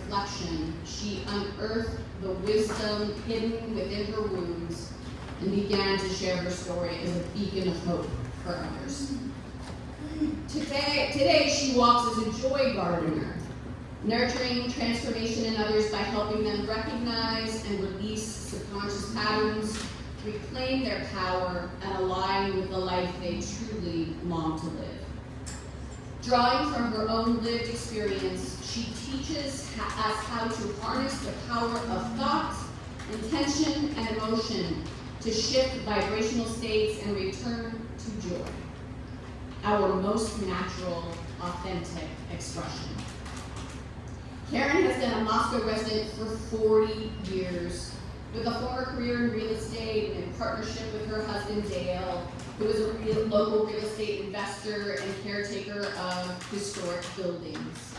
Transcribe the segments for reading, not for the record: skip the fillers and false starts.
reflection, she unearthed the wisdom hidden within her wounds and began to share her story as a beacon of hope for others. Today she walks as a joy gardener, nurturing transformation in others by helping them recognize and release subconscious patterns, reclaim their power, and align with the life they truly long to live. Drawing from her own lived experience, she teaches us how to harness the power of thought, intention, and emotion to shift vibrational states and return to joy, our most natural, authentic expression. Karen has been a Moscow resident for 40 years, with a former career in real estate and in partnership with her husband Dale, who is a local real estate investor and caretaker of historic buildings.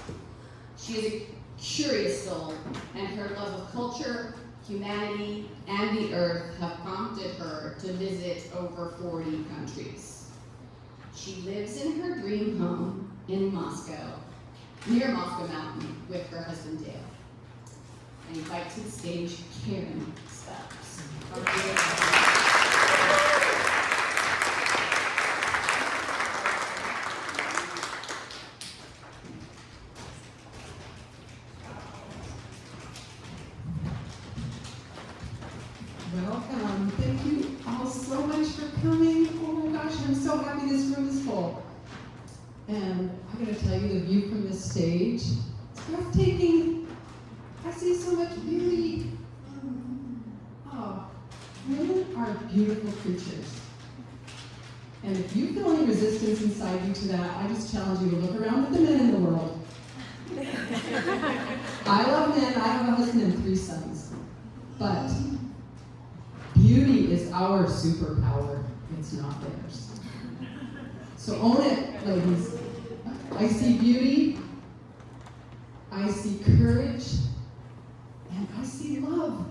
She is a curious soul, and her love of culture, humanity, and the earth have prompted her to visit over 40 countries. She lives in her dream home in Moscow, near Moscow Mountain, with her husband Dale. I invite to the stage Karen Stubbs. Welcome. Thank you all so much for coming. Oh my gosh, I'm so happy this room is full. And I'm going to tell you the view from this stage. It's breathtaking. I see so much beauty. Oh, women are beautiful creatures. And if you feel any resistance inside you to that, I just challenge you to look around at the men in the world. I love men. I have a husband and 3 sons. But beauty is our superpower. It's not theirs. So own it, ladies. I see beauty. I see courage. And I see love.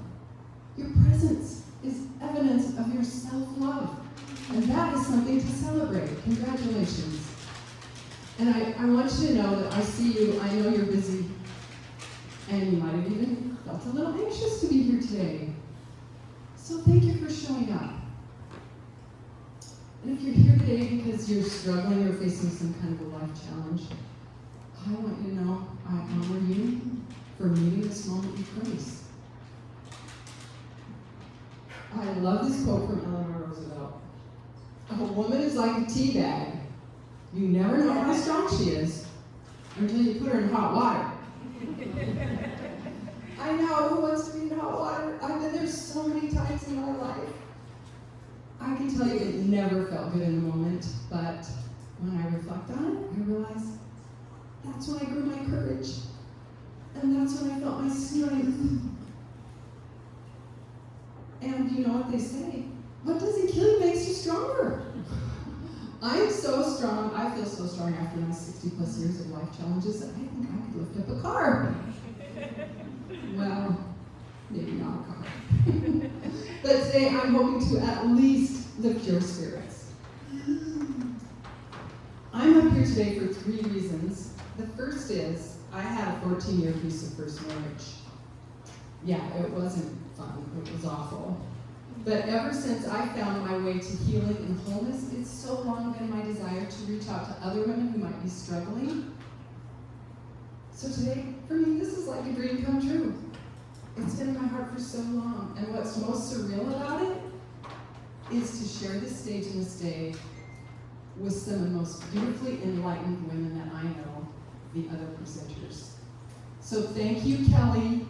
Your presence is evidence of your self-love. And that is something to celebrate. Congratulations. And I want you to know that I see you. I know you're busy. And you might have even felt a little anxious to be here today. So thank you for showing up. And if you're here today because you're struggling or facing some kind of a life challenge, I want you to know I honor you for meeting this moment with grace. I love this quote from Eleanor Roosevelt. A woman is like a tea bag. You never know how strong she is until you put her in hot water. I know, who wants to be in hot water? I've been there so many times in my life. I can tell you it never felt good in the moment, but when I reflect on it, I realize that's when I grew my courage. And that's when I felt my strength. And you know what they say? What doesn't kill you makes you stronger. I'm so strong. I feel so strong after my 60 plus years of life challenges that I think I could lift up a car. Well, maybe not a car. But today I'm hoping to at least lift your spirits. I'm up here today for 3 reasons. The first is I had a 14-year abusive first marriage. Yeah, it wasn't fun. It was awful. But ever since I found my way to healing and wholeness, it's so long been my desire to reach out to other women who might be struggling. So today, for me, this is like a dream come true. It's been in my heart for so long. And what's most surreal about it is to share this stage and this day with some of the most beautifully enlightened women that I know, the other presenters. So thank you, Kelly.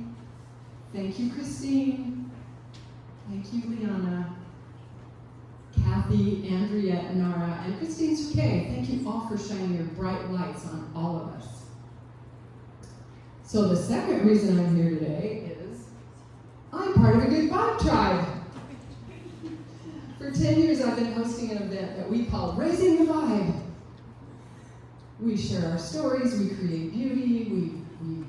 Thank you, Christine. Thank you, Liana, Kathy, Andrea, Nara, and Christine Souquet. Thank you all for shining your bright lights on all of us. So the second reason I'm here today is I'm part of a good vibe tribe. For 10 years I've been hosting an event that we call Raising the Vibe. We share our stories, we create beauty, we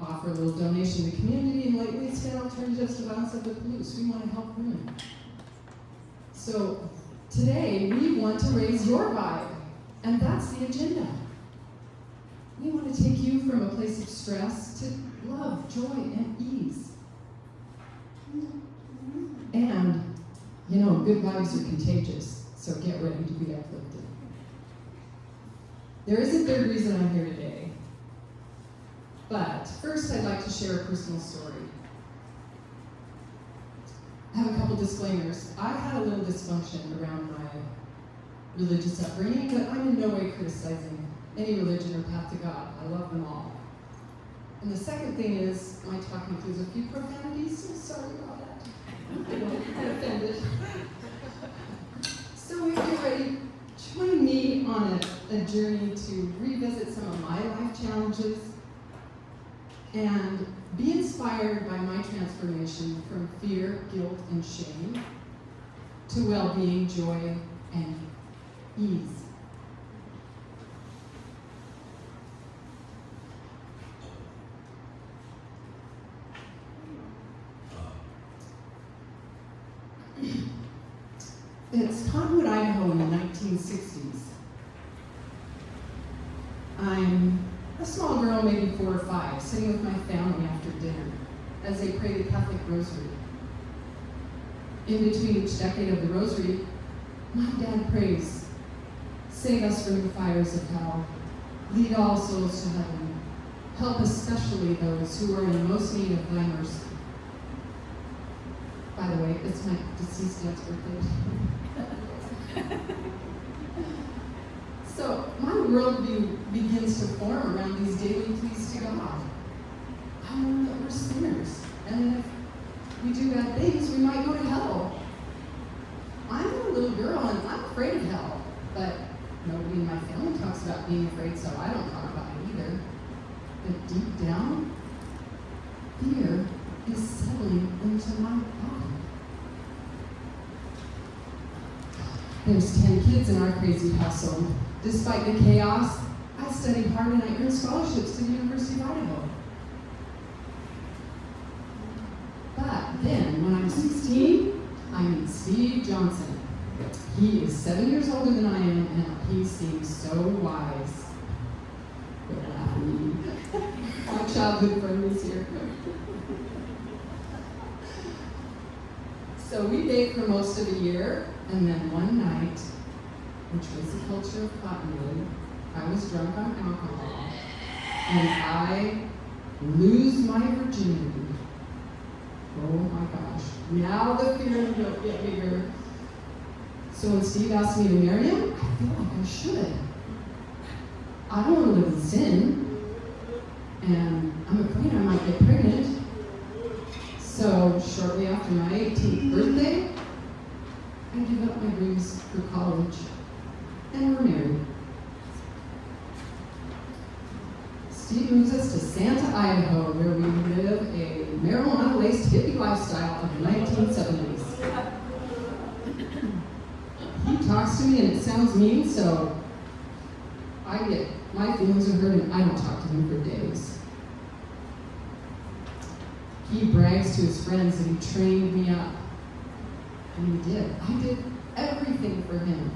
offer a little donation to the community, and lately it's been alternatives to violence of the police. We want to help women. So today we want to raise your vibe, and that's the agenda. We want to take you from a place of stress to love, joy, and ease. And, good vibes are contagious, so get ready to be uplifted. There is a third reason I'm here today. But first, I'd like to share a personal story. I have a couple disclaimers. I had a little dysfunction around my religious upbringing, but I'm in no way criticizing any religion or path to God. I love them all. And the second thing is, my talk includes a few profanities, so sorry about that. I don't get offended. So if you're ready, join me on a journey to revisit some of my life challenges and be inspired by my transformation from fear, guilt, and shame to well-being, joy, and ease. It's Moscow Idaho in the 1960s. I'm a small girl, maybe 4 or 5, sitting with my family after dinner as they pray the Catholic Rosary. In between each decade of the Rosary, my dad prays, "Save us from the fires of hell, lead all souls to heaven, help especially those who are in most need of thy mercy." By the way, it's my deceased dad's birthday. So my worldview begins to form around these daily pleas to God. I know that we're sinners, and if we do bad things, we might go to hell. I'm a little girl, and I'm afraid of hell, but nobody in my family talks about being afraid, so I don't talk about it either. But deep down, fear is settling into my body. There's 10 kids in our crazy household. Despite the chaos, I studied hard and I earned scholarships to the University of Idaho. But then, when I'm 16, I meet Steve Johnson. He is 7 years older than I am, and he seems so wise. Quit laughing. My childhood friend is here. So we date for most of a year, and then one night, which was the culture of Cottonwood, I was drunk on alcohol, and I lose my virginity. Oh my gosh. Now the fear and guilt get bigger. So when Steve asked me to marry him, I feel like I should. I don't want to live in sin, and I'm afraid I might get pregnant. So shortly after my 18th birthday, I give up my dreams for college, and we're married. Steve moves us to Santa, Idaho, where we live a marijuana-laced hippie lifestyle of the 1970s. He talks to me and it sounds mean, so I get my feelings are hurt and I don't talk to him for days. He brags to his friends that he trained me up. And he did. I did everything for him.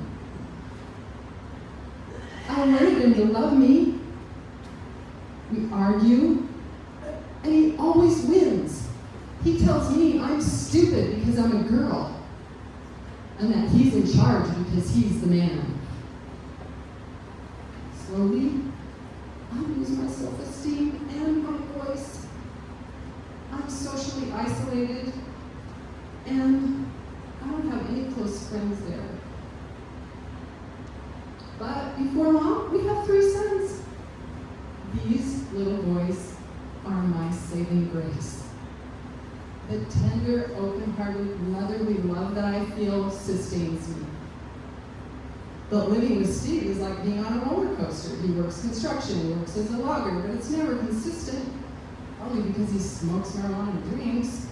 I wanted him to love me. We argue, and he always wins. He tells me I'm stupid because I'm a girl, and that he's in charge because he's the man. Slowly, I lose my self-esteem and my voice. I'm socially isolated, and I don't have any close friends there. But before long, we have 3 sons. These little boys are my saving grace. The tender, open-hearted, motherly love that I feel sustains me. But living with Steve is like being on a roller coaster. He works construction, he works as a logger, but it's never consistent. Probably because he smokes marijuana and drinks.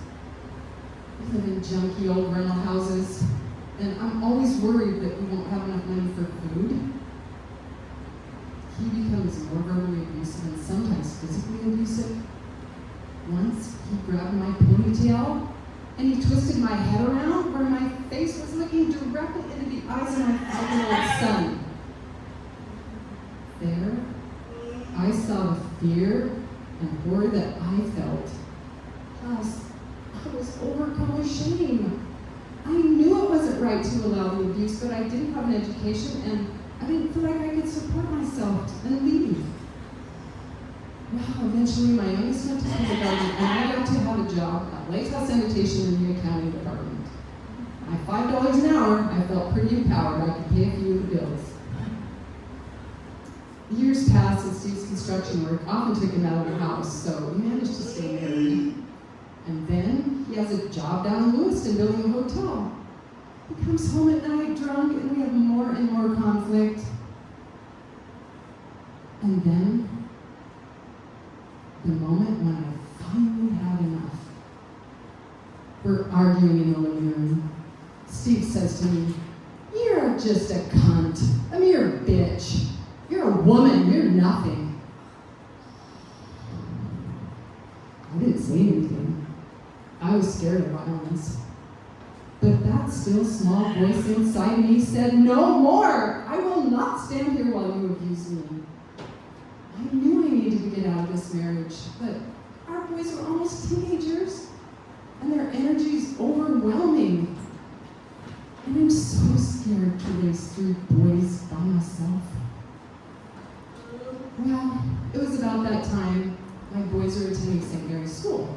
We live in junky old rental houses, and I'm always worried that we won't have enough money for food. He becomes more verbally abusive and sometimes physically abusive. Once, he grabbed my ponytail and he twisted my head around where my face was looking directly into the eyes of my 5-year-old son. There, I saw the fear and horror that I felt. Plus, I was overcome with shame. I knew it wasn't right to allow the abuse, but I didn't have an education, and I didn't feel like I could support myself and leave. Well, eventually my youngest went to kindergarten, and I got to have a job at Lighthouse Sanitation in the accounting department. At $5 an hour, I felt pretty empowered. I could pay a few of the bills. Years passed, and Steve's construction work often took him out of the house, so he managed to stay married. And then he has a job down in Lewiston building a hotel. He comes home at night drunk, and we have more and more conflict. And then, the moment when I finally had enough. We're arguing in the living room. Steve says to me, "You're just a cunt. I mean, you're a bitch. You're a woman. You're nothing." I didn't say anything. I was scared of violence. But that still small voice inside me said, "No more! I will not stand here while you abuse me." I knew I needed to get out of this marriage, but our boys were almost teenagers, and their energy is overwhelming. And I'm so scared to raise 3 boys by myself. Well, it was about that time my boys were attending St. Mary's School.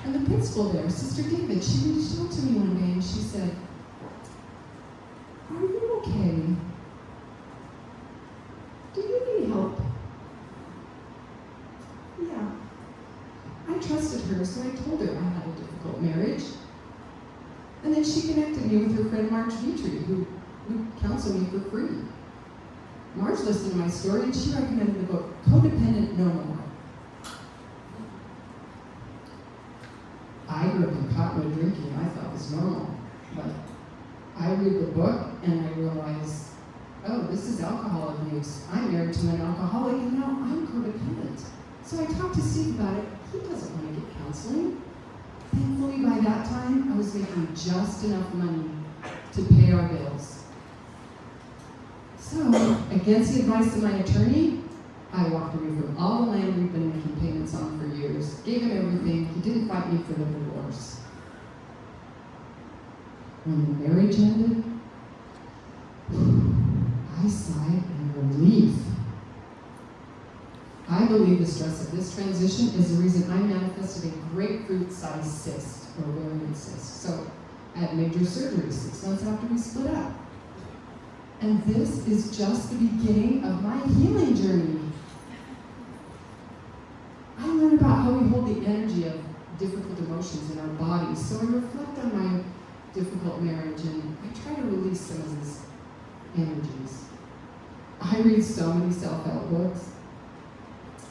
And the principal there, Sister David, she reached out to me one day and she said, "Are you okay? Do you need help?" Yeah. I trusted her, so I told her I had a difficult marriage. And then she connected me with her friend Marge Vitry, who would counsel me for free. Marge listened to my story and she recommended the book Codependent No More. I grew up in Cottonwood drinking, I thought it was normal. But I read the book and I realized, oh, this is alcohol abuse. I'm married to an alcoholic and now I'm codependent. So I talked to Steve about it. He doesn't want to get counseling. Thankfully, by that time, I was making just enough money to pay our bills. So, against the advice of my attorney, I walked away from all the land we've been making payments on for years, gave him everything. He didn't fight me for the divorce. When the marriage ended, I sighed in relief. I believe the stress of this transition is the reason I manifested a grapefruit-sized cyst, or ovarian cyst. So I had major surgery 6 months after we split up. And this is just the beginning of my healing journey. I learned about how we hold the energy of difficult emotions in our bodies. So I reflect on my difficult marriage and I try to release some of these energies. I read so many self-help books.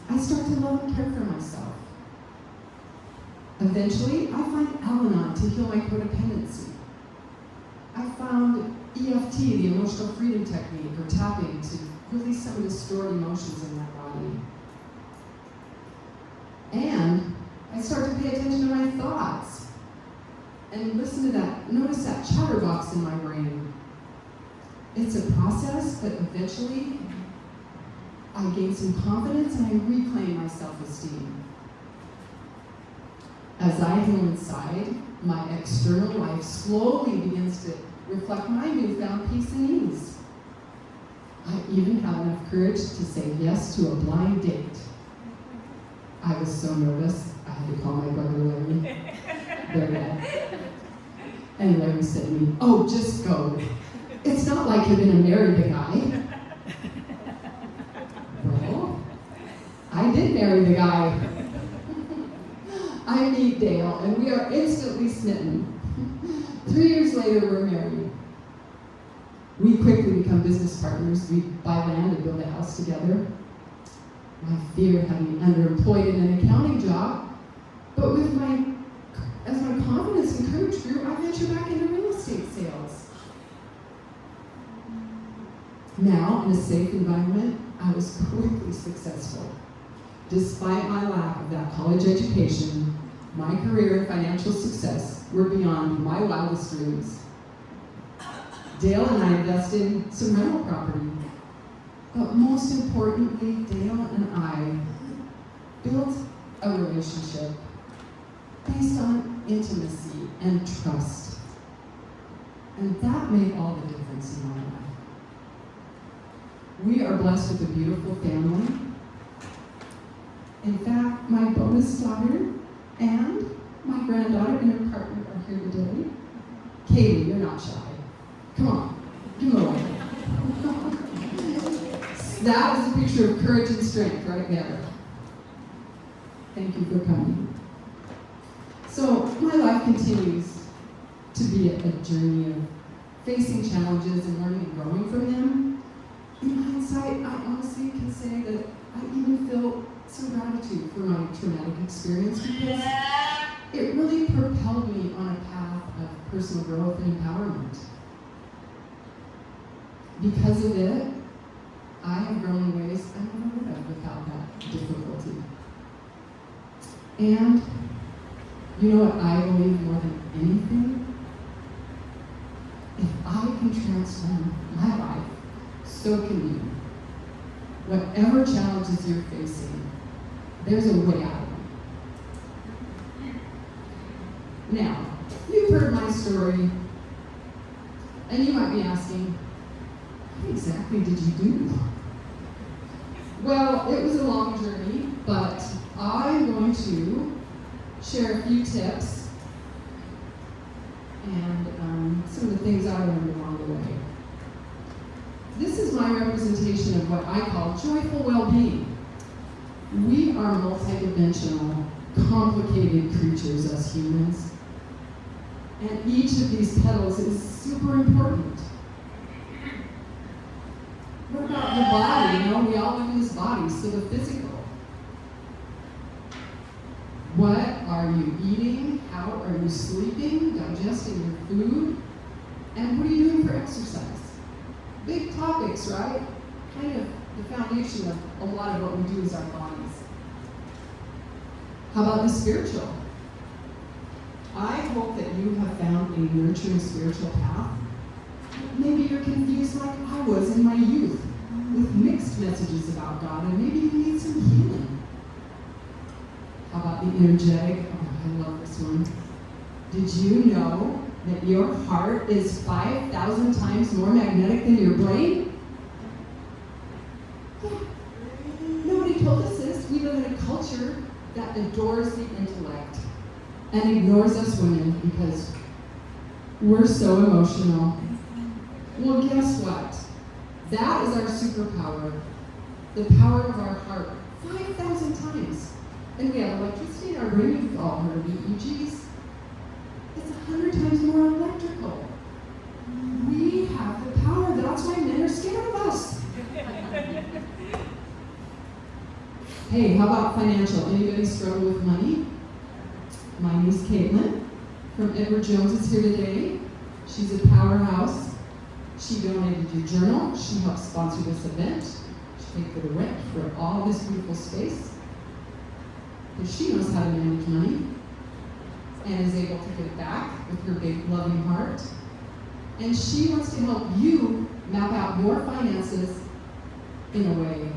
I start to love and care for myself. Eventually, I find Al-Anon to heal my codependency. I found EFT, the emotional freedom technique, or tapping, to release some of the stored emotions in my body. And I start to pay attention to my thoughts and listen to that, notice that chatterbox in my brain. It's a process, but eventually I gain some confidence and I reclaim my self-esteem. As I heal inside, my external life slowly begins to reflect my newfound peace and ease. I even have enough courage to say yes to a blind date. I was so nervous, I had to call my brother Larry. They're dead. And Larry said to me, "Oh, just go. It's not like you're gonna marry the guy." Well, I did marry the guy. I meet Dale, and we are instantly smitten. 3 years later, we're married. We quickly become business partners. We buy land and build a house together. My fear had me underemployed in an accounting job, but as my confidence and courage grew, I ventured back into real estate sales. Now, in a safe environment, I was quickly successful. Despite my lack of that college education, my career and financial success were beyond my wildest dreams. Dale and I invested in some rental property. But most importantly, Dale and I built a relationship based on intimacy and trust. And that made all the difference in my life. We are blessed with a beautiful family. In fact, my bonus daughter and my granddaughter and her partner are here today. Katie, you're not shy. Come on, give them away. That is a picture of courage and strength right there. Thank you for coming. So my life continues to be a journey of facing challenges and learning and growing from them. In hindsight, I honestly can say that I even feel some gratitude for my traumatic experience because it really propelled me on a path of personal growth and empowerment. Because of it, I have grown in ways I never would have without that difficulty. And you know what I believe more than anything? If I can transform my life, so can you. Whatever challenges you're facing, there's a way out of them. Now, you've heard my story, and you might be asking, what exactly did you do? Well, it was a long journey, but I'm going to share a few tips and some of the things I learned along the way. This is my representation of what I call joyful well-being. We are multidimensional, complicated creatures as humans, and each of these petals is super important. What about the body? You know, we all live in this body, so the physical. What are you eating? How are you sleeping? Digesting your food? And what are you doing for exercise? Big topics, right? Kind of the foundation of a lot of what we do is our bodies. How about the spiritual? I hope that you have found a nurturing spiritual path. Maybe you're confused like I was in my youth, with mixed messages about God, and maybe you need some healing. How about the energetic? Oh, I love this one. Did you know that your heart is 5,000 times more magnetic than your brain? Yeah. Nobody told us this. We live in a culture that adores the intellect and ignores us women because we're so emotional. Well, guess what? That is our superpower. The power of our heart. 5,000 times. And we have electricity in our brain. You've all heard of EEGs. It's 100 times more electrical. We have the power. That's why men are scared of us. Hey, how about financial? Anybody struggle with money? My niece Caitlin from Edward Jones is here today. She's a powerhouse. She donated your journal. She helped sponsor this event. She paid for the rent for all this beautiful space. Because she knows how to manage money and is able to give back with her big loving heart. And she wants to help you map out your finances in a way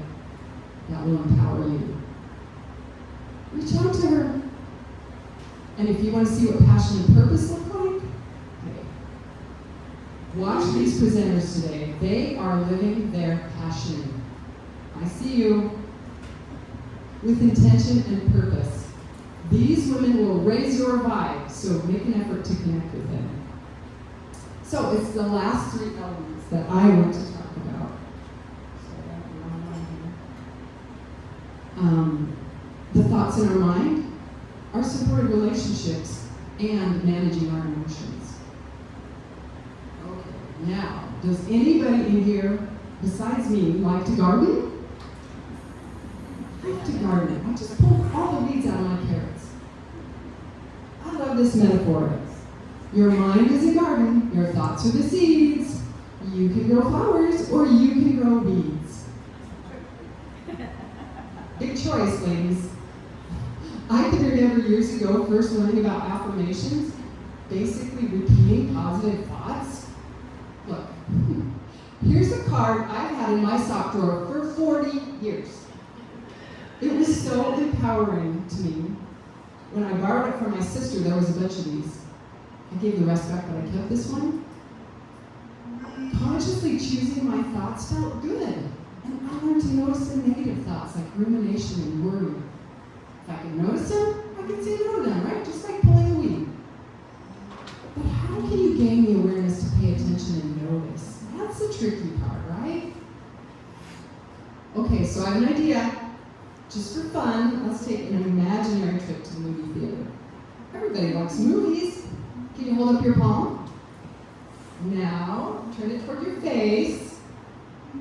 that will empower you. Reach out to her. And if you want to see what passion and purpose look like, okay, watch these presenters today. They are living their passion. I see you. With intention and purpose. These women will raise your vibe, so make an effort to connect with them. So it's the last three elements that I want to talk about. The thoughts in our mind, our supportive relationships, and managing our emotions. Okay, now, does anybody in here, besides me, like to garden? I like to garden. I just pull all the weeds out of my carrots. I love this metaphor. Your mind is a garden, your thoughts are the seeds. You can grow flowers or you can grow weeds. Big choice, ladies. I can remember years ago first learning about affirmations, basically repeating positive thoughts. Look, here's a card I've had in my sock drawer for 40 years. It was so empowering to me. When I borrowed it from my sister, there was a bunch of these. I gave the rest back, but I kept this one. Consciously choosing my thoughts felt good. And I learned to notice the negative thoughts, like rumination and worry. If I could notice them, I could say no to them, right? Just like pulling a weed. But how can you gain the awareness to pay attention and notice? That's the tricky part, right? Okay, so I have an idea. Just for fun, let's take an imaginary trip to the movie theater. Everybody likes movies. Can you hold up your palm? Now, turn it toward your face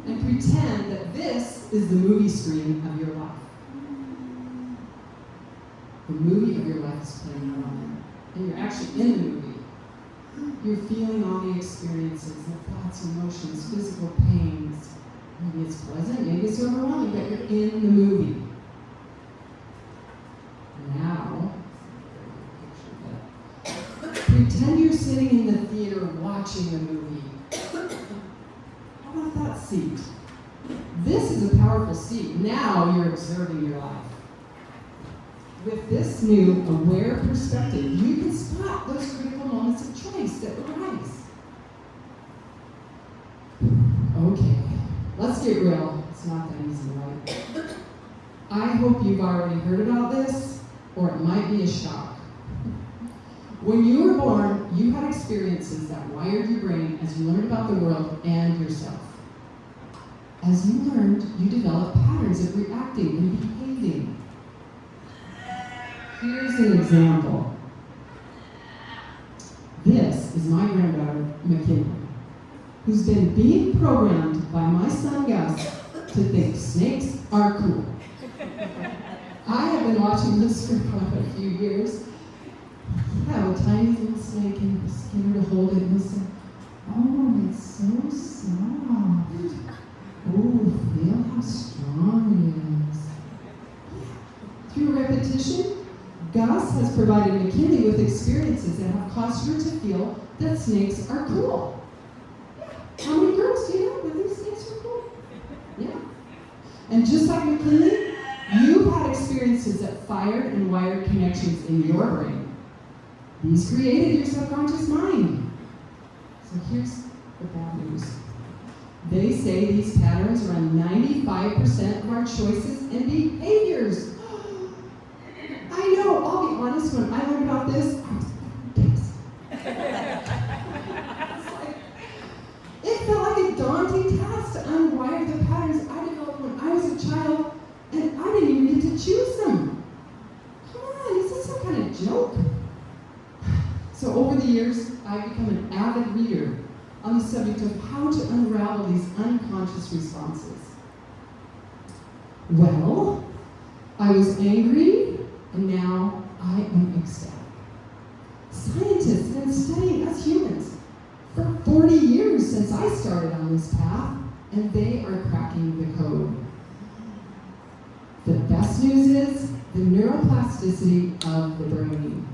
and pretend that this is the movie screen of your life. The movie of your life is playing out on there. And you're actually in the movie. You're feeling all the experiences, the thoughts, emotions, physical pains. Maybe it's pleasant, maybe it's overwhelming, but you're in the movie. Now, pretend you're sitting in the theater watching the movie. How about that seat? This is a powerful seat. Now you're observing your life. With this new aware perspective, you can spot those critical moments of choice that arise. Okay, let's get real. It's not that easy, right? I hope you've already heard about this, or it might be a shock. When you were born, you had experiences that wired your brain as you learned about the world and yourself. As you learned, you developed patterns of reacting and behaving. Here's an example. This is my granddaughter, McKinley, who's been being programmed by my son Gus to think snakes are cool. I have been watching this for quite a few years. Yeah, a tiny little snake and skin her to hold it and he'll say, oh, it's so soft. Oh, feel how strong it is. Through repetition, Gus has provided McKinley with experiences that have caused her to feel that snakes are cool. How many girls do you know that think snakes are cool? Yeah. And just like McKinley, you've had experiences that fired and wired connections in your brain. These created your subconscious mind. So here's the bad news. They say these patterns run 95% of our choices and behaviors. I know, I'll be honest, when I learned about this, I was pissed. It felt like a daunting task to unwire the patterns I developed when I was a child, and I didn't even get to choose them. Come on, is this some kind of joke? So over the years, I've become an avid reader on the subject of how to unravel these unconscious responses. Well, I was angry, and now I am ecstatic. Scientists have been studying us humans for 40 years since I started on this path, and they are cracking the code. The best news is the neuroplasticity of the brain.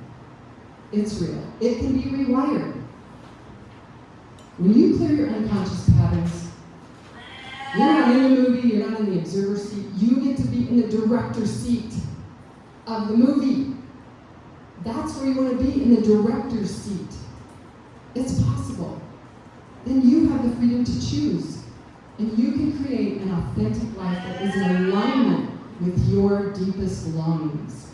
It's real. It can be rewired. When you clear your unconscious patterns, you're not in the movie, you're not in the observer seat, you get to be in the director's seat of the movie. That's where you want to be, in the director's seat. It's possible. Then you have the freedom to choose. And you can create an authentic life that is in alignment with your deepest longings.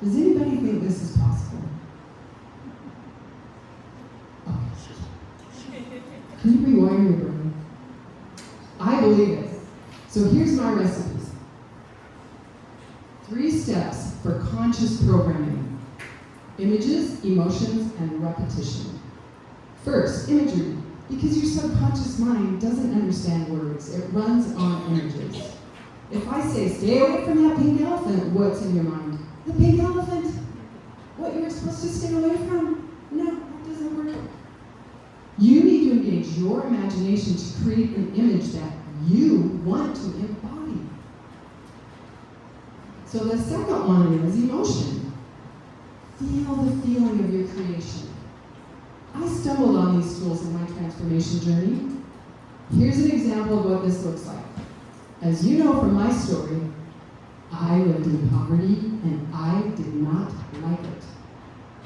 Does anybody think this is possible? Okay. Can you rewire your brain? I believe it. So here's my recipes. 3 steps for conscious programming. Images, emotions, and repetition. First, imagery. Because your subconscious mind doesn't understand words. It runs on images. If I say, stay away from that pink elephant, what's in your mind? The pink elephant. What you were supposed to stay away from? No, that doesn't work. You need to engage your imagination to create an image that you want to embody. So the second one is emotion. Feel the feeling of your creation. I stumbled on these tools in my transformation journey. Here's an example of what this looks like. As you know from my story, I lived in poverty and I did not like it.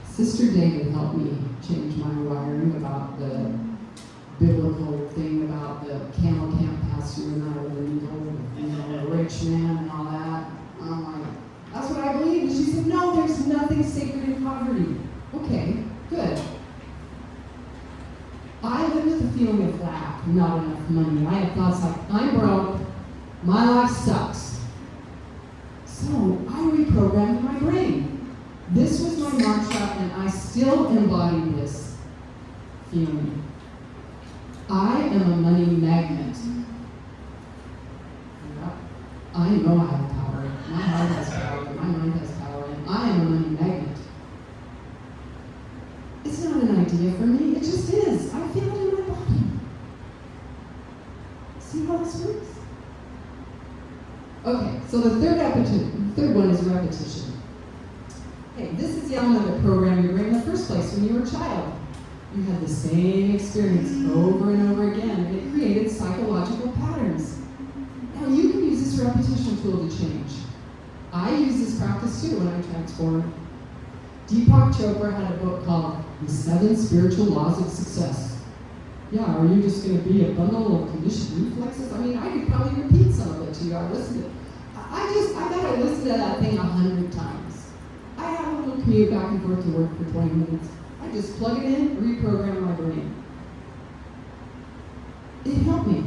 Sister David helped me change my wiring about the biblical thing about the camel camp pastor and I with an eagle, a rich man and all that. I'm like, that's what I believe. And she said, no, there's nothing sacred in poverty. Okay, good. I lived with a feeling of lack, not enough money. I had thoughts like, I'm broke, my life sucks. So I reprogrammed my brain. This was my mantra, and I still embody this feeling. I am a money magnet. Yep. I know I have power. My heart has power. My mind has power. And I am a money magnet. It's not an idea for me. It just is. I feel it in my body. See how this works? Okay, so the third one is repetition. Okay, this is the element that programmed your brain in the first place when you were a child. You had the same experience over and over again. It created psychological patterns. Now you can use this repetition tool to change. I use this practice too when I transform. Deepak Chopra had a book called The 7 Spiritual Laws of Success. Yeah, are you just going to be a bundle of conditioned reflexes? I mean, I could probably repeat some of it to you. I bet I listened to that thing 100 times. I have a little commute back and forth to work for 20 minutes. I just plug it in, reprogram my brain. It helped me.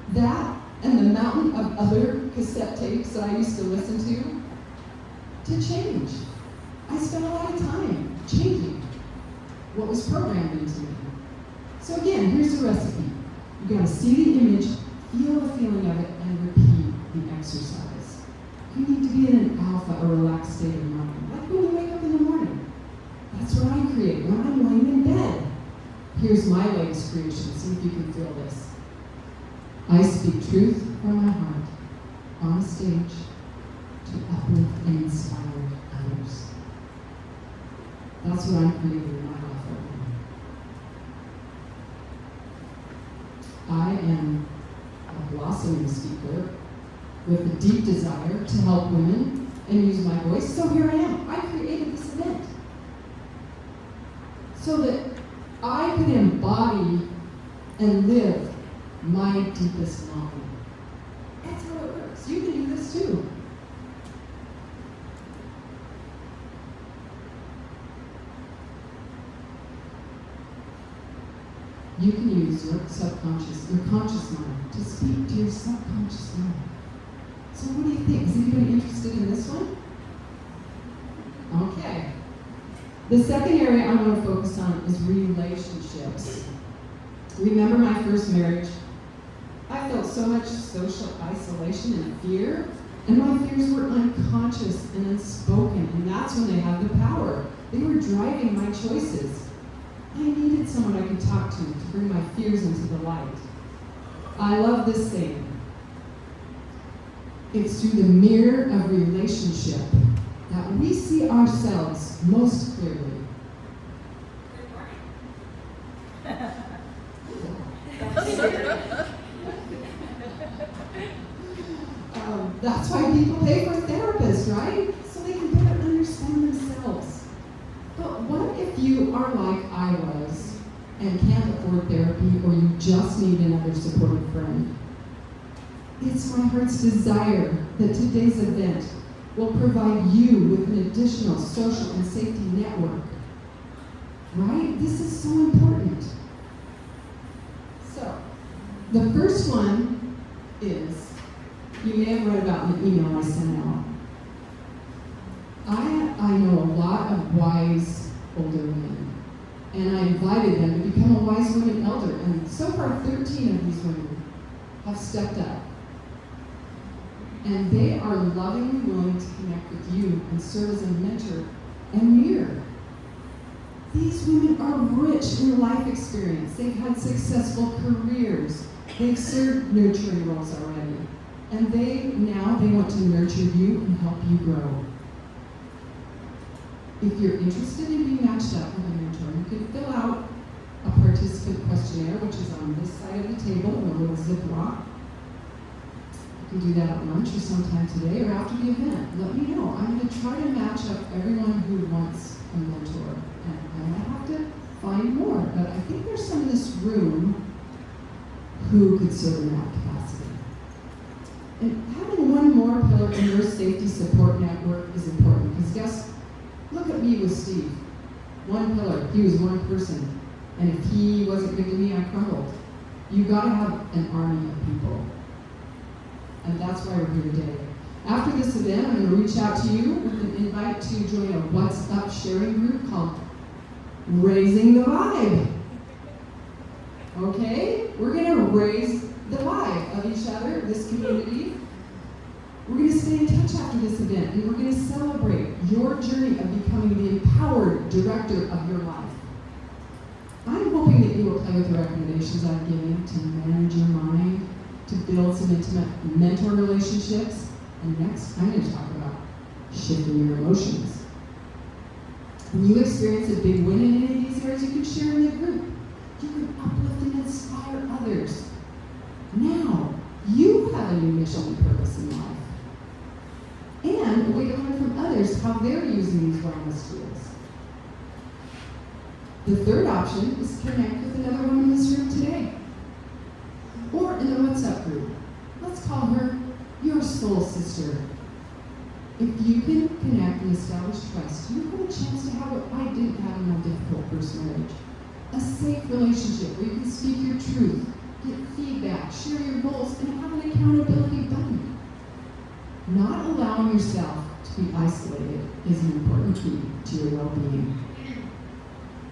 That and the mountain of other cassette tapes that I used to listen to change. I spent a lot of time changing what was programmed into me. So again, here's the recipe. You gotta see the image, feel the feeling of it, and repeat the exercise. You need to be in an alpha or relaxed state of mind, like when you wake up in the morning. That's what I create when I'm laying in bed. Here's my latest creation. See if you can feel this. I speak truth from my heart on stage to uplift and inspire others. That's what I'm creating in my life right now. I am a blossoming speaker with a deep desire to help women and use my voice. So here I am. I created this event so that I could embody and live my deepest longing. That's how it works. You can do this too. You can use your conscious mind to speak to your subconscious mind. So what do you think? Is anybody interested in this one? Okay. The second area I want to focus on is relationships. Remember my first marriage? I felt so much social isolation and fear, and my fears were unconscious and unspoken, and that's when they had the power. They were driving my choices. I needed someone I could talk to bring my fears into the light. I love this saying. It's through the mirror of relationship that we see ourselves most clearly. That's why people pay for a therapist, right? So they can better understand themselves. But what if you are like I was and can't afford therapy, or you just need another supportive friend? It's my heart's desire that today's event will provide you with an additional social and safety network. Right? This is so important. So, the first one is, you may have read about in the email I sent out. I know a lot of wise older women, and I invited them to become a wise women elder, and so far 13 of these women have stepped up. And they are lovingly willing to connect with you and serve as a mentor and mirror. These women are rich in life experience. They've had successful careers. They've served nurturing roles already. And they want to nurture you and help you grow. If you're interested in being matched up with a mentor, you can fill out a participant questionnaire, which is on this side of the table in a little Ziploc. You can do that at lunch or sometime today or after the event. Let me know. I'm going to try to match up everyone who wants a mentor. And I might have to find more, but I think there's some in this room who could serve in that capacity. And having one more pillar in your safety support network is important because look at me with Steve. One pillar, he was one person. And if he wasn't good to me, I crumbled. You've got to have an army of people. And that's why we're here today. After this event, I'm going to reach out to you with an invite to join a What's Up sharing group called Raising the Vibe. Okay? We're going to raise the vibe of each other, this community. We're going to stay in touch after this event, and we're going to celebrate your journey of becoming the empowered director of your life. I'm hoping that you will play with the recommendations I've given to manage your mind, to build some intimate mentor relationships, and next I'm going to talk about shifting your emotions. When you experience a big win in any of these areas, you can share in the group. You can uplift and inspire others. Now, you have a new mission and purpose in life. And a way to learn from others how they're using these wellness tools. The third option is to connect with another one in this room today. Or in the What's Up group. Let's call her your soul sister. If you can connect and establish trust, you have a chance to have what I didn't have in my difficult first marriage. A safe relationship where you can speak your truth, get feedback, share your goals, and have an accountability buddy. Not allowing yourself to be isolated is an important key to your well-being.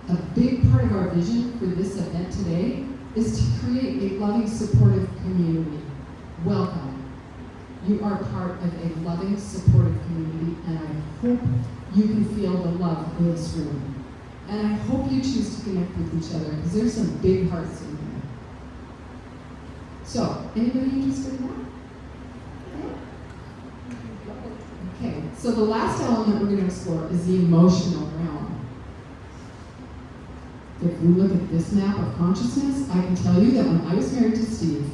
A big part of our vision for this event today is to create a loving, supportive community. Welcome. You are part of a loving, supportive community, and I hope you can feel the love in this room. And I hope you choose to connect with each other, because there's some big hearts in here. So, anybody interested in that? Okay, so the last element we're going to explore is the emotional realm. If we look at this map of consciousness, I can tell you that when I was married to Steve,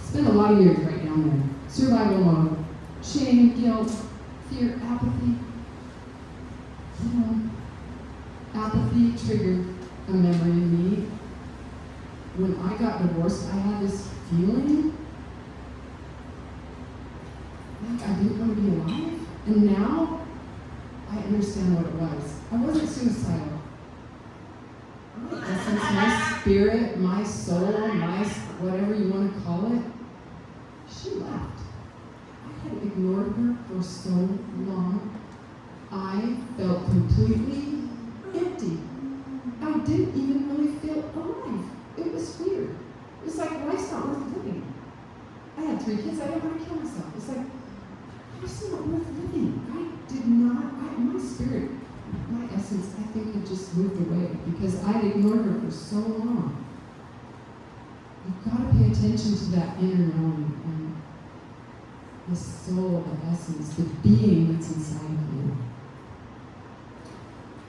spent a lot of years right down there. Survival mode, shame, guilt, fear, apathy. You know, apathy triggered a memory in me. When I got divorced, I had this feeling like I didn't want to be alive. And now, I understand what it was. I wasn't suicidal. My essence, my spirit, my soul, my whatever you want to call it, she left. I had ignored her for so long. I felt completely empty. I didn't even really feel alive. It was weird. It was like life's not worth living. I had 3 kids. I didn't want to kill myself. It's like, life's not worth living. I did not, my spirit, my essence, I think had just moved away because I had ignored her for so long. You've got to pay attention to that inner knowing and the soul, the essence, the being that's inside of you.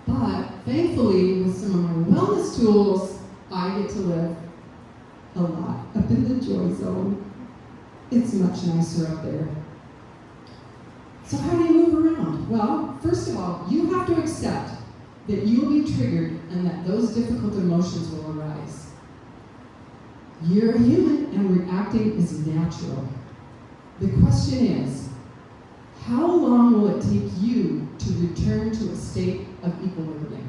But thankfully, with some of my wellness tools, I get to live a lot up in the joy zone. It's much nicer up there. So how do you move around? Well, first of all, you have to accept that you will be triggered and that those difficult emotions will arise. You're a human and reacting is natural. The question is, how long will it take you to return to a state of equilibrium?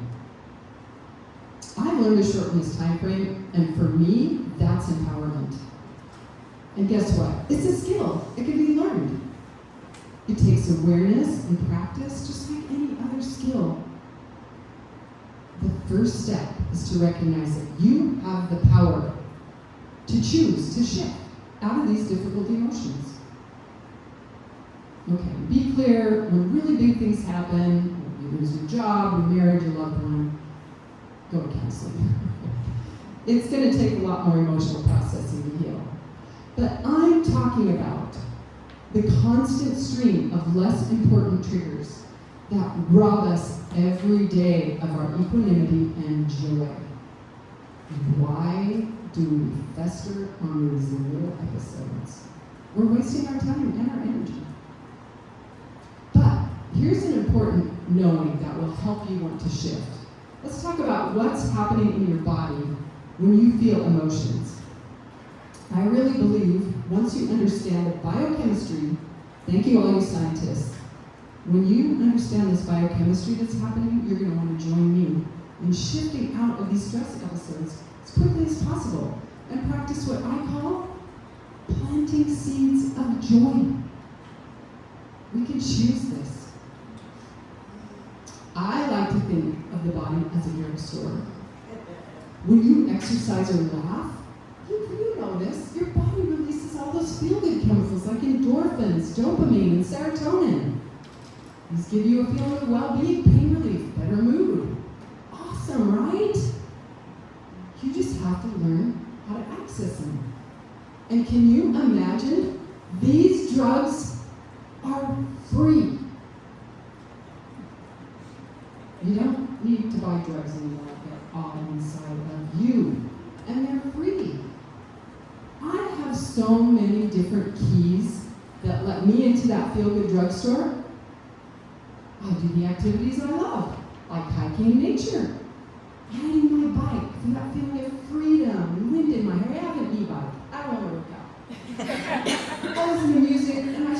I've learned to shorten this time frame, and for me, that's empowerment. And guess what? It's a skill. It can be learned. It takes awareness and practice, just like any other skill. The first step is to recognize that you have the power to choose to shift out of these difficult emotions. Okay, be clear, when really big things happen, you lose your job, your marriage, your loved one, go to counseling. It's going to take a lot more emotional processing to heal. But I'm talking about the constant stream of less important triggers that rob us every day of our equanimity and joy. Why do we fester on these little episodes? we're wasting our time and our energy. But here's an important knowing that will help you want to shift. Let's talk about what's happening in your body when you feel emotions. I really believe once you understand the biochemistry, thank you all you scientists, when you understand this biochemistry that's happening, you're going to want to join me in shifting out of these stress episodes as quickly as possible and practice what I call planting seeds of joy. We can choose this. I like to think of the body as a drugstore. When you exercise or laugh, you know this, your body releases all those feel-good chemicals like endorphins, dopamine, and serotonin. These give you a feeling of well-being, pain relief, better mood. Awesome, right? You just have to learn how to access them. And can you imagine? These drugs are free. You don't need to buy drugs anymore. They're all inside of you. And they're free. I have so many different keys that let me into that feel-good drugstore. I do the activities I love, like hiking in nature, riding my bike for that feeling of freedom, wind in my hair. I have an e-bike. I don't want to work out. I listen to music and I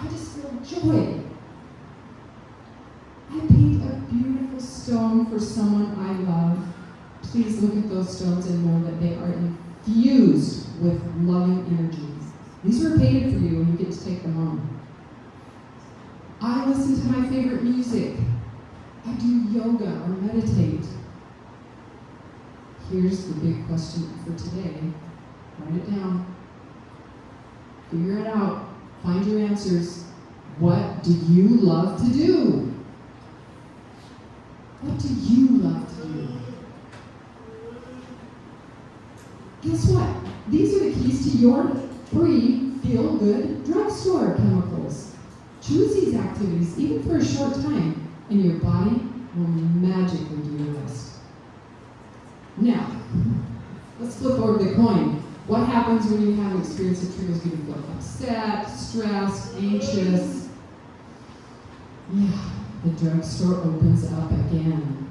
just feel joy. I paint a beautiful stone for someone I love. Please look at those stones and know that they are infused with loving energies. These were painted for you and you get to take them home. I listen to my favorite music. I do yoga or meditate. Here's the big question for today. Write it down. Figure it out. Find your answers. What do you love to do? What do you love to do? Guess what? These are the keys to your free, feel-good drugstore chemicals. Choose these activities, even for a short time, and your body will magically do the rest. Now, let's flip over the coin. What happens when you have an experience that triggers you to feel upset, stressed, anxious? Yeah, the drugstore opens up again.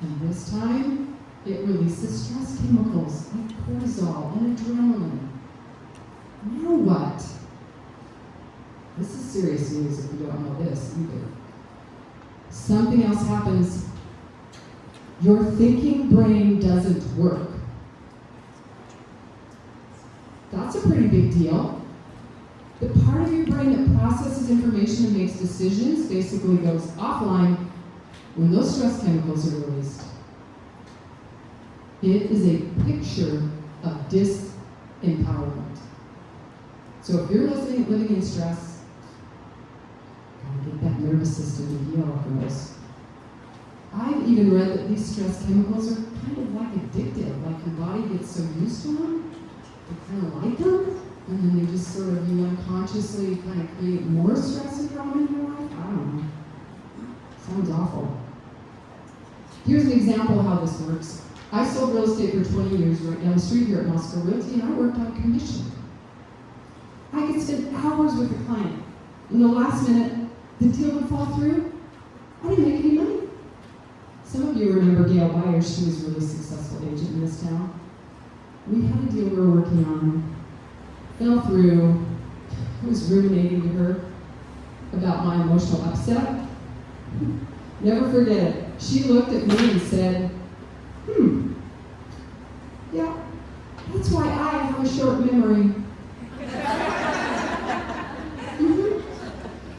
And this time, it releases stress chemicals like cortisol and adrenaline. Now what? This is serious news if you don't know this either. Something else happens. Your thinking brain doesn't work. That's a pretty big deal. The part of your brain that processes information and makes decisions basically goes offline when those stress chemicals are released. It is a picture of disempowerment. So if you're living in stress, gotta get that nervous system to heal, girls. I've even read that these stress chemicals are kind of like addictive, like your body gets so used to them, you kind of like them, and then they just sort of, you unconsciously kind of create more stress and drama in your life. I don't know. Sounds awful. Here's an example of how this works. I sold real estate for 20 years right down the street here at Moscow Realty, and I worked on commission. I could spend hours with a client. In the last minute, the deal would fall through. I didn't make any money. Some of you remember Gail Byers. She was a really successful agent in this town. We had a deal we were working on. Fell through. I was ruminating to her about my emotional upset. Never forget it. She looked at me and said, yeah, that's why I have a short memory.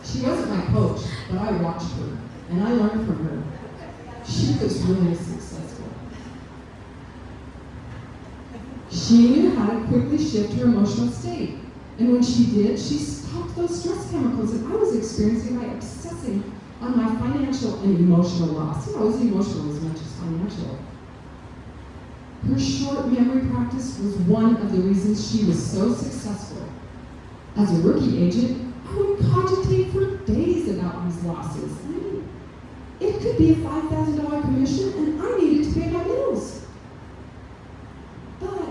She wasn't my coach, but I watched her, and I learned from her. She was really successful. She knew how to quickly shift her emotional state. And when she did, she stopped those stress chemicals that I was experiencing by obsessing on my financial and emotional loss. I was emotional as much as financial. Her short memory practice was one of the reasons she was so successful. As a rookie agent, I would cogitate for days about these losses. I mean, it could be a $5,000 commission, and I needed to pay my bills. But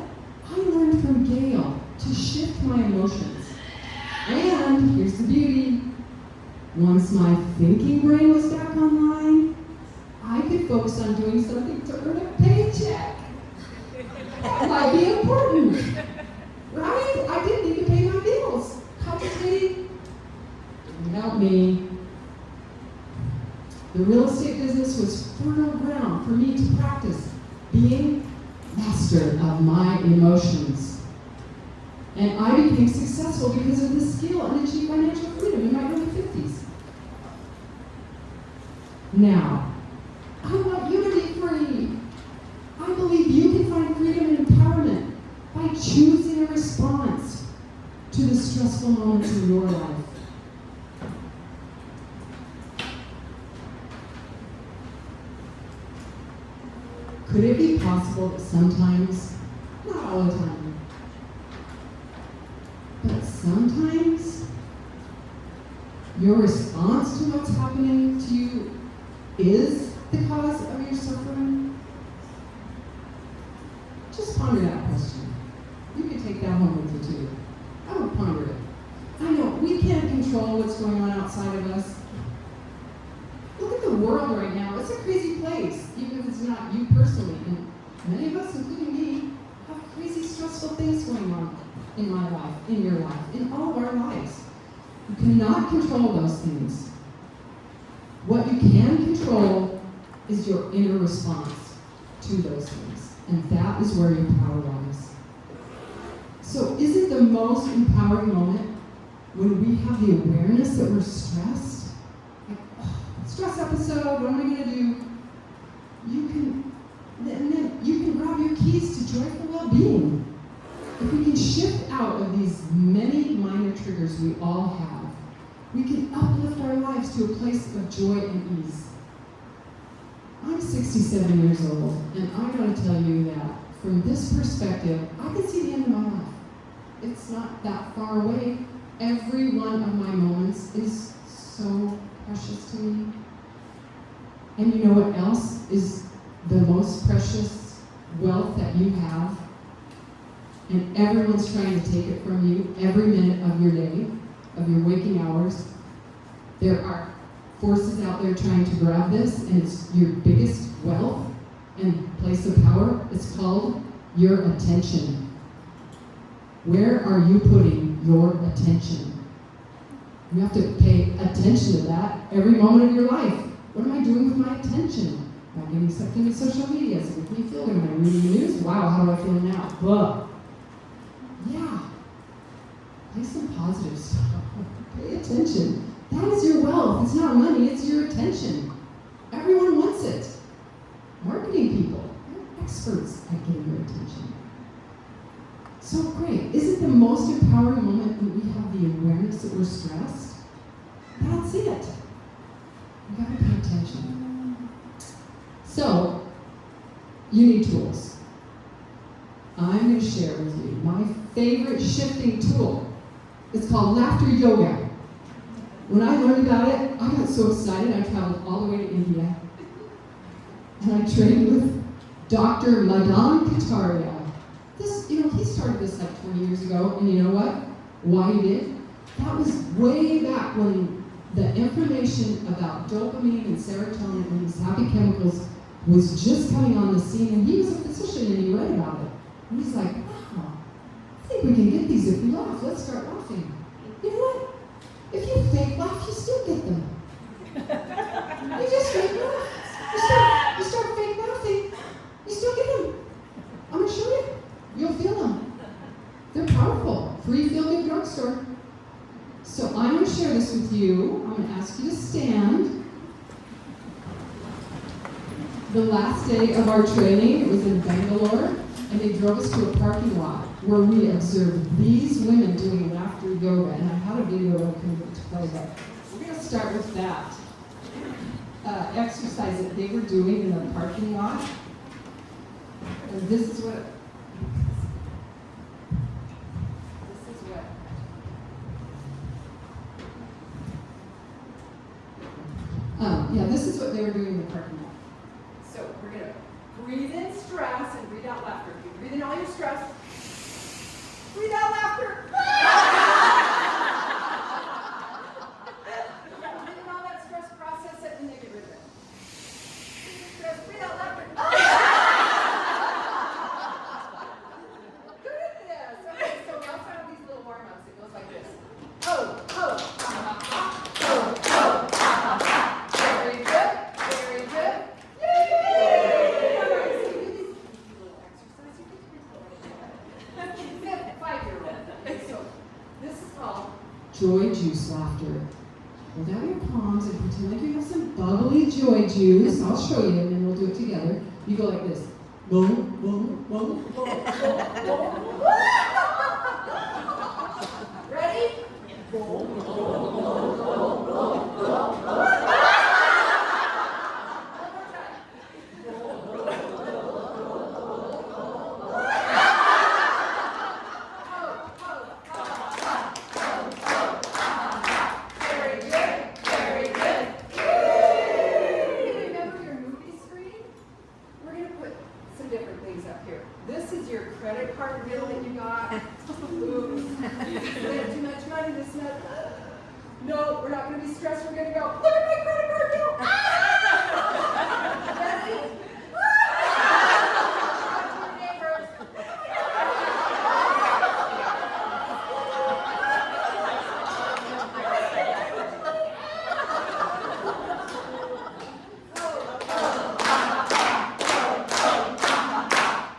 I learned from Gail to shift my emotions, once my thinking brain was back online, I could focus on doing something to earn a paycheck. That might be important, right? I didn't need to pay my bills. Complicated didn't help me. The real estate business was fertile ground for me to practice being master of my emotions. And I became successful because of this skill and achieved financial freedom in my early 50s. Now, I want you to be free. I believe you can find freedom and empowerment by choosing a response to the stressful moments in your life. Could it be possible that sometimes, not all the time, but sometimes your response to what's happening to you is the cause of your suffering? Just ponder that question. You can take that home with you too. I would ponder it. I know we can't control what's going on outside of us. Look at the world right now. It's a crazy place, even if it's not you personally. And many of us, including me, have crazy, stressful things going on in my life, in your life, in all of our lives. You cannot control those things. What you can control is your inner response to those things. And that is where your power lies. So isn't the most empowering moment when we have the awareness that we're stressed? Like, oh, stress episode, what am I going to do? Then you can grab your keys to joyful well-being. If we can shift out of these many minor triggers we all have, we can uplift our lives to a place of joy and ease. I'm 67 years old, and I gotta tell you that from this perspective, I can see the end of my life. It's not that far away. Every one of my moments is so precious to me. And you know what else is the most precious wealth that you have? And everyone's trying to take it from you every minute of your day, of your waking hours. There are forces out there trying to grab this, and it's your biggest wealth and place of power. It's called your attention. Where are you putting your attention? You have to pay attention to that every moment of your life. What am I doing with my attention? Am I getting sucked into social media? Is it making me feel good? Am I reading the news? Wow, how do I feel now? Ugh. Yeah. Play some positive stuff. Pay attention. That is your wealth. It's not money, it's your attention. Everyone wants it. Marketing people, they're experts at getting your attention. So great. Isn't the most empowering moment when we have the awareness that we're stressed? That's it. We gotta pay attention. So, you need tools. I'm going to share with you my favorite shifting tool. It's called laughter yoga. When I learned about it, I got so excited I traveled all the way to India. And I trained with Dr. Madan Kataria. He started this like 20 years ago, and you know what? Why he did? That was way back when the information about dopamine and serotonin and these happy chemicals was just coming on the scene, and he was a physician and he read about it. And he's like, wow, I think we can get these if we laugh. Let's start laughing. You know what? If you fake laugh, you still get them. You just fake laugh. You start fake laughing, you still get them. I'm going to show you. You'll feel them. They're powerful. Free feel-good drugstore. So I'm going to share this with you. I'm going to ask you to stand. The last day of our training, it was in Bangalore, and they drove us to a parking lot where we observed these women doing laughter yoga. And I had a video that I couldn't play, but we're going to start with that exercise that they were doing in the parking lot. And this is what this is what they were doing in the parking lot. So we're going to breathe in stress and breathe out laughter. If you breathe in all your stress, breathe out laughter. Breathe in all laughter. Hold out your palms and pretend like you have some bubbly joy juice. I'll show you, and then we'll do it together. You go like this. Boom, boom, boom, boom, boom, boom. Ready? Boom, boom, boom, boom, boom, boom. No, we're not going to be stressed. We're going to go, look at my credit card bill. Ready?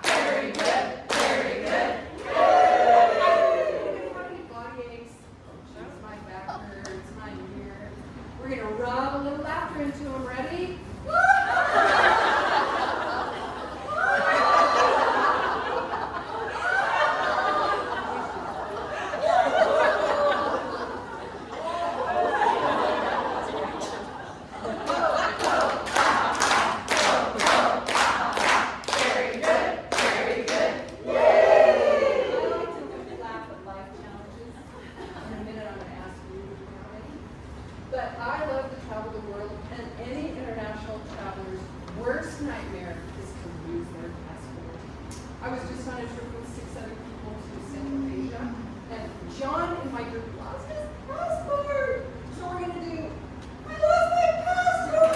Very good, very good. Anybody have any body aches? My back hurts, my ear. We're going to rub a little laughter into them. Ready? Very good, very good. Yay! I like to laugh at life challenges. In a minute, I'm going to ask you if you're ready. But I love to travel the world, and any international traveler's worst nightmare is to lose their passport. I was just on a trip with 6 other people to Central Asia, and John in my group lost his passport. So we're going to do, I lost my passport!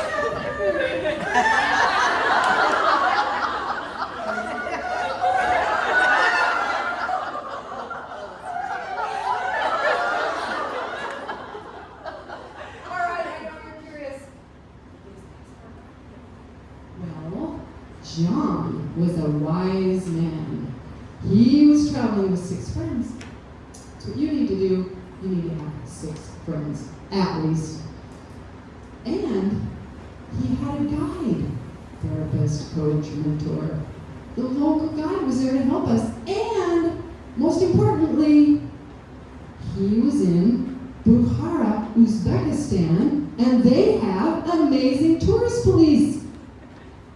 All right, I know you're curious. Well, John was a wise man. He was traveling with 6 friends. So what you need to do, you need to have 6 friends, at least. And he had a guide, therapist, coach, mentor. The local guide was there to help us. And most importantly, he was in Bukhara, Uzbekistan, and they have amazing tourist police.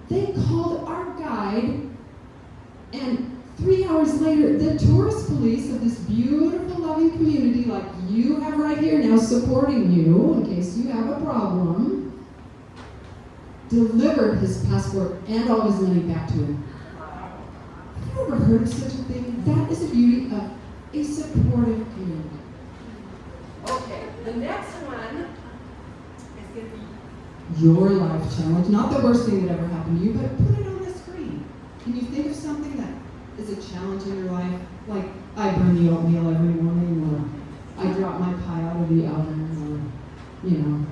They called our guide, and 3 hours later, the tourist police of this beautiful, loving community like you have right here now supporting you in case you have a problem, delivered his passport and all his money back to him. Have you ever heard of such a thing? That is the beauty of a supportive community. Okay, the next one is going to be your life challenge. Not the worst thing that ever happened to you, but put it on the screen. Can you think of something that is a challenge in your life? Like, I burn the oatmeal every morning, or I drop my pie out of the oven, or, you know,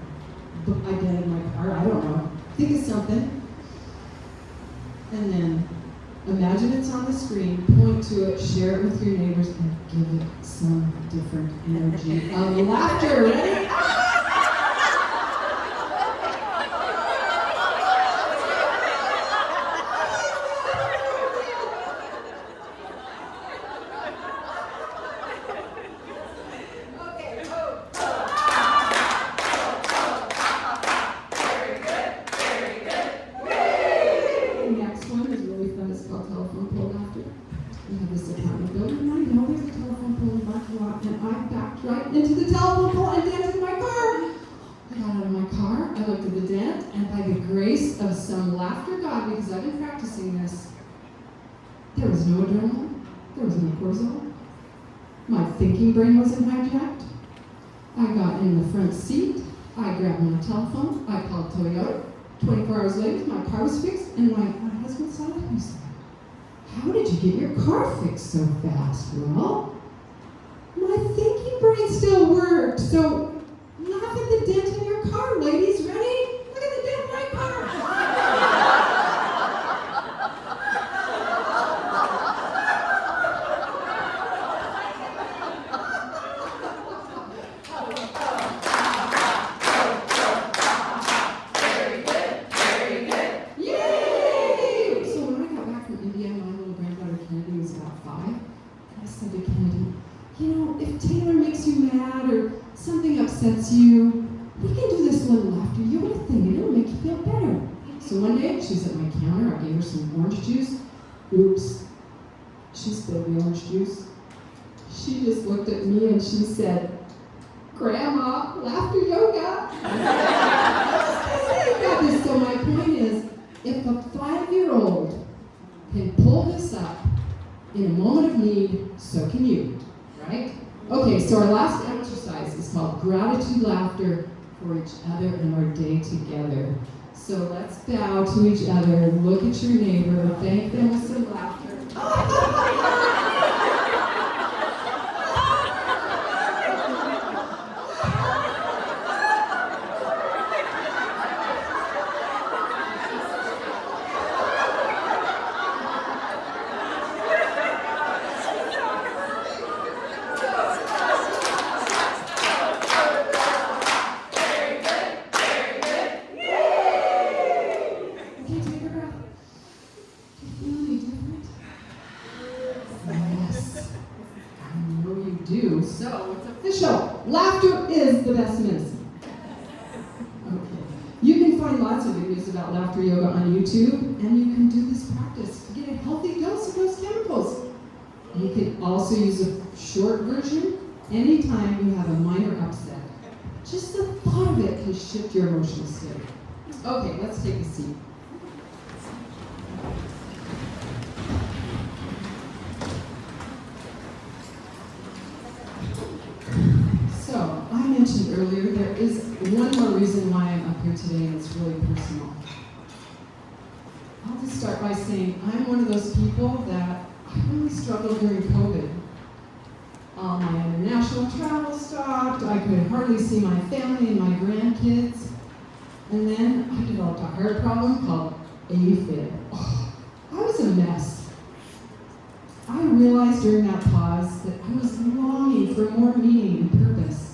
I dented my car. I don't know. Think of something. And then imagine it's on the screen, point to it, share it with your neighbors, and give it some different energy of laughter. Ready? Right into the telephone pole and dented my car. I got out of my car, I looked at the dent, and by the grace of some laughter God, because I've been practicing this, there was no adrenaline, there was no cortisol. My thinking brain wasn't hijacked. I got in the front seat, I grabbed my telephone, I called Toyota. 24 hours later, my car was fixed, and my husband saw it, he said, "How did you get your car fixed so fast?" Well, my thinking brain still worked, so laugh at the dent in your car, ladies. Ready? Look at the dent in my car. So one day, she's at my counter, I gave her some orange juice. Oops, she spilled the orange juice. She just looked at me and she said, "Grandma, laughter yoga." Got this. So my point is, if a 5-year-old can pull this up in a moment of need, so can you, right? Okay, so our last exercise is called gratitude laughter for each other and our day together. So let's bow to each other, look at your neighbor, thank them with some laughter. So it's official. Laughter is the best medicine. Okay. You can find lots of videos about laughter yoga on YouTube, and you can do this practice to get a healthy dose of those chemicals. You can also use a short version anytime you have a minor upset. Just the thought of it can shift your emotional state. Okay, let's take a seat. So, I mentioned earlier, there is one more reason why I'm up here today, and it's really personal. I'll just start by saying I'm one of those people that I really struggled during COVID. All my international travel stopped, I could hardly see my family and my grandkids, and then I developed a heart problem called AFib. Oh, I was a mess. I realized during that pause that I was longing for more meaning and purpose.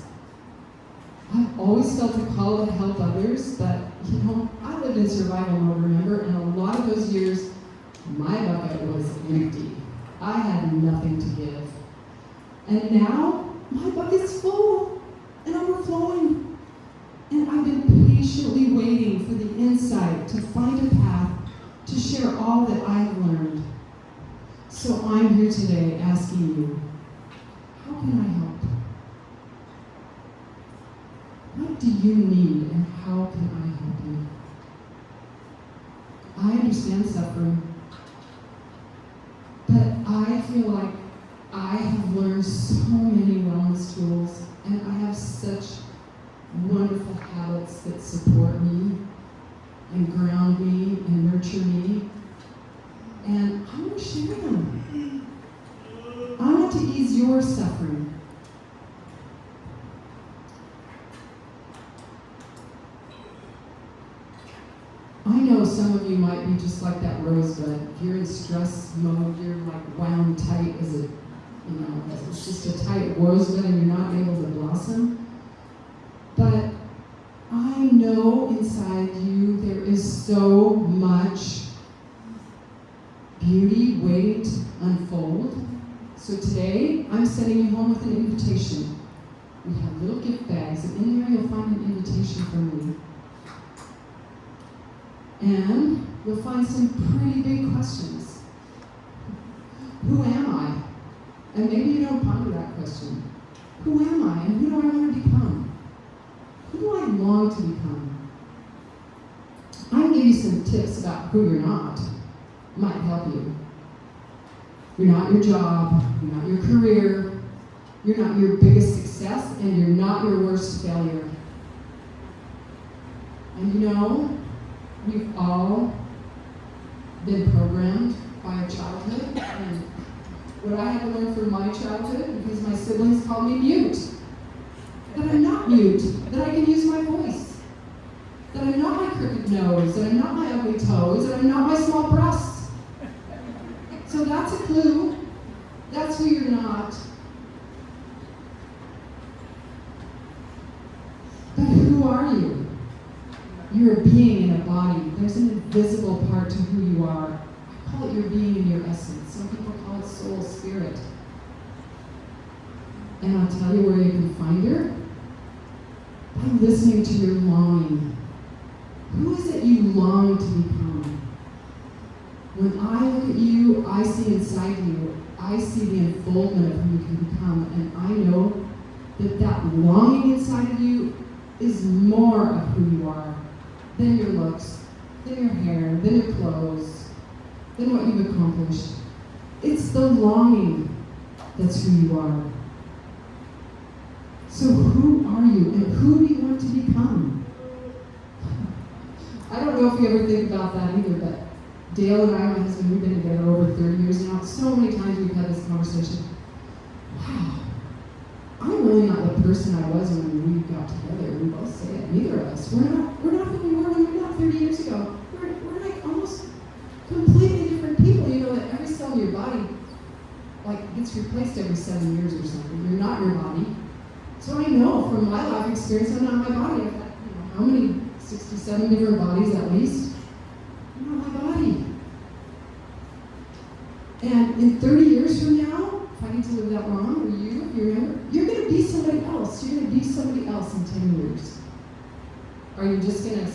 I've always felt a call to help others, but I lived in survival mode, remember, and a lot of those years, my bucket was empty. I had nothing to give. And now, my bucket's full and overflowing. And I've been patiently waiting for the insight to find a path to share all that I've learned. So I'm here today asking you, how can I help? What do you need and how can I help you? I understand suffering, but I feel like I have learned so many wellness tools and I have such wonderful habits that support me and ground me and nurture me. And I want to share them. I want to ease your suffering. I know some of you might be just like that rosebud. If you're in stress mode, you're like wound tight as a, it's just a tight rosebud and you're not able to blossom. But I know inside you there is so much beauty waiting to unfold. So today, I'm sending you home with an invitation. We have little gift bags, and in there you'll find an invitation from me. And you'll find some pretty big questions. Who am I? And maybe you don't ponder that question. Who am I, and who do I want to become? Who do I long to become? I'm going to give you some tips about who you're not. Might help you. You're not your job, you're not your career, you're not your biggest success, and you're not your worst failure. And we've all been programmed by a childhood, and what I had to learn from my childhood, because my siblings called me mute, that I'm not mute, that I can use my voice, that I'm not my crooked nose, that I'm not my ugly toes, that I'm not my small breasts. So that's a clue. That's who you're not. But who are you? You're a being in a body. There's an invisible part to who you are. I call it your being in your essence. Some people call it soul, spirit. And I'll tell you where you can find her. By listening to your longing. Who is it you long to become? When I look at you, I see inside you, I see the unfoldment of who you can become, and I know that that longing inside of you is more of who you are than your looks, than your hair, than your clothes, than what you've accomplished. It's the longing that's who you are. So who are you, and who do you want to become? I don't know if you ever think about that either, but Dale and I, my husband, we've been together over 30 years now. So many times we've had this conversation. Wow, I'm really not the person I was when we got together. We both say it. Neither of us. We're not who we were when we met 30 years ago. We're like almost completely different people. You know that every cell in your body like gets replaced every 7 years or something. You're not your body. So I know from my life experience, I'm not my body. I've had, how many? 67 different bodies at least. I'm not my body. And in 30 years from now, if I need to live that long, or you, if you're younger, you're going to be somebody else. You're going to be somebody else in 10 years. Are you just going to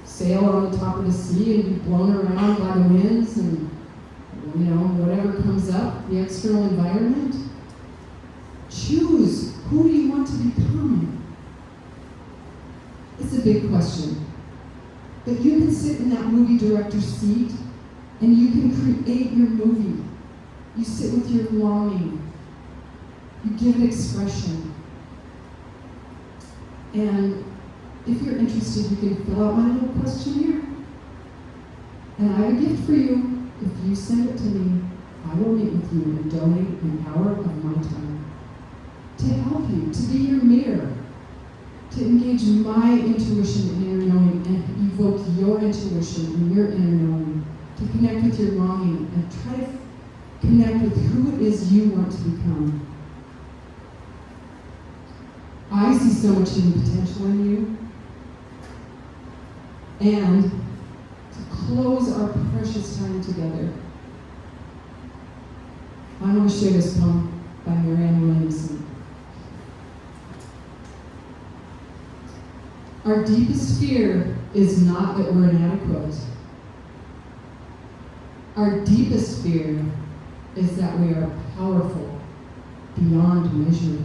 sail on the top of the sea and be blown around by the winds and, whatever comes up, the external environment? Choose. Who do you want to become? It's a big question. But you can sit in that movie director's seat and you can create your movie. You sit with your longing. You give it expression. And if you're interested, you can fill out my little questionnaire. And I have a gift for you. If you send it to me, I will meet with you and donate an hour of my time to help you, to be your mirror, to engage my intuition and inner knowing and evoke your intuition and your inner knowing, to connect with your longing and try to connect with who it is you want to become. I see so much hidden potential in you. And to close our precious time together, I want to share this poem by Marianne Williamson. Our deepest fear is not that we're inadequate. Our deepest fear is that we are powerful beyond measure.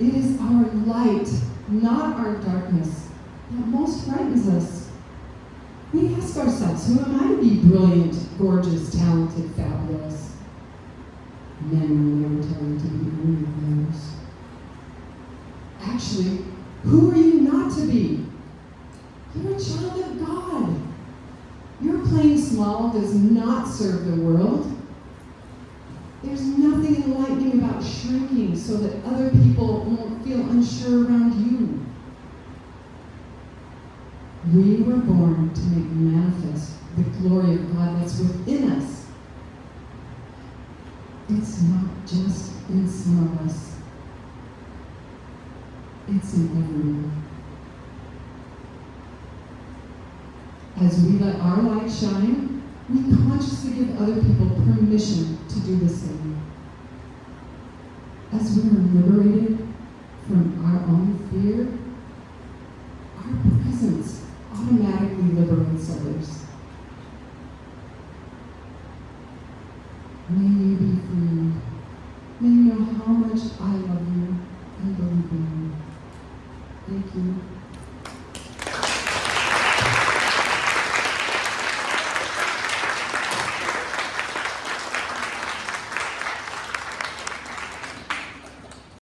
It is our light, not our darkness, that most frightens us. We ask ourselves, who am I to be brilliant, gorgeous, talented, fabulous? Men will never tell you to be any of those. Actually, who are you not to be? You're a child of God. Your playing small does not serve the world. There's nothing enlightening about shrinking so that other people won't feel unsure around you. We were born to make manifest the glory of God that's within us. It's not just in some of us. It's in everyone. As we let our light shine, we consciously give other people permission to do the same. As we are liberated from our own fear, our presence automatically liberates others. May you be free. May you know how much I love you and believe in you. Thank you.